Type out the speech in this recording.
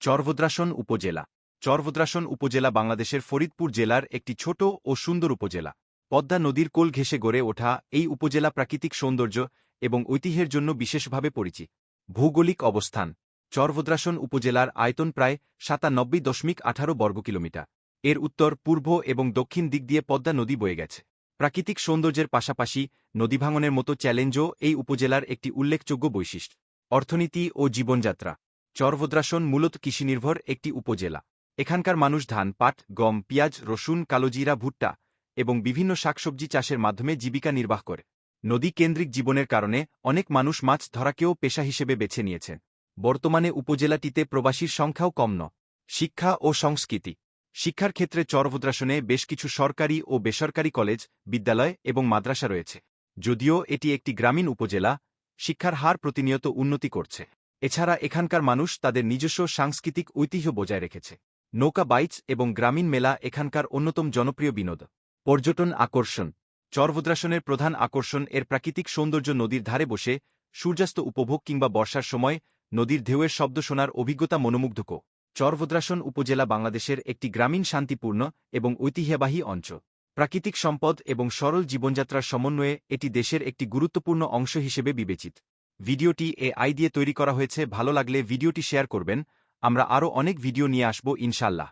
চরভদ্রাসন উপজেলা। চরভদ্রাসন উপজেলা বাংলাদেশের ফরিদপুর জেলার একটি ছোট ও সুন্দর উপজেলা। পদ্মা নদীর কোল ঘেঁষে গড়ে ওঠা এই উপজেলা প্রাকৃতিক সৌন্দর্য এবং ঐতিহ্যের জন্য বিশেষভাবে পরিচিত। ভৌগোলিক অবস্থান: চরভদ্রাসন উপজেলার আয়তন প্রায় ৯৭.১৮ বর্গ কিলোমিটার। এর উত্তর, পূর্ব এবং দক্ষিণ দিক দিয়ে পদ্মা নদী বয়ে গেছে। প্রাকৃতিক সৌন্দর্যের পাশাপাশি নদীভাঙনের মতো চ্যালেঞ্জও এই উপজেলার একটি উল্লেখযোগ্য বৈশিষ্ট্য। অর্থনীতি ও জীবনযাত্রা: চরভদ্রাসন মূলত কৃষিনির্ভর একটি উপজেলা। এখানকার মানুষ ধান, পাট, গম, পেঁয়াজ, রসুন, কালোজিরা, ভুট্টা এবং বিভিন্ন শাকসবজি চাষের মাধ্যমে জীবিকা নির্বাহ করে। নদী কেন্দ্রিক জীবনের কারণে অনেক মানুষ মাছ ধরাকেও পেশা হিসেবে বেছে নিয়েছেন। বর্তমানে উপজেলাটিতে প্রবাসীর সংখ্যাও কম নয়। শিক্ষা ও সংস্কৃতি: শিক্ষার ক্ষেত্রে চরভদ্রাসনে বেশ কিছু সরকারি ও বেসরকারি কলেজ, বিদ্যালয় এবং মাদ্রাসা রয়েছে। যদিও এটি একটি গ্রামীণ উপজেলা, শিক্ষার হার প্রতিনিয়ত উন্নতি করছে। এছাড়া এখানকার মানুষ তাদের নিজস্ব সাংস্কৃতিক ঐতিহ্য বজায় রেখেছে। নৌকা বাইচ এবং গ্রামীণ মেলা এখানকার অন্যতম জনপ্রিয় বিনোদন। পর্যটন আকর্ষণ: চরভদ্রাসনের প্রধান আকর্ষণ এর প্রাকৃতিক সৌন্দর্য। নদীর ধারে বসে সূর্যাস্ত উপভোগ কিংবা বর্ষার সময় নদীর ঢেউয়ের শব্দ শোনার অভিজ্ঞতা মনোমুগ্ধকর। চরভদ্রাসন উপজেলা বাংলাদেশের একটি গ্রামীণ, শান্তিপূর্ণ এবং ঐতিহ্যবাহী অঞ্চল। প্রাকৃতিক সম্পদ এবং সরল জীবনযাত্রার সমন্বয়ে এটি দেশের একটি গুরুত্বপূর্ণ অংশ হিসেবে বিবেচিত। ভিডিওটি এআই দিয়ে তৈরি করা হয়েছে। ভালো লাগলে ভিডিওটি শেয়ার করবেন। আমরা আরও অনেক ভিডিও নিয়ে আসব ইনশাআল্লাহ।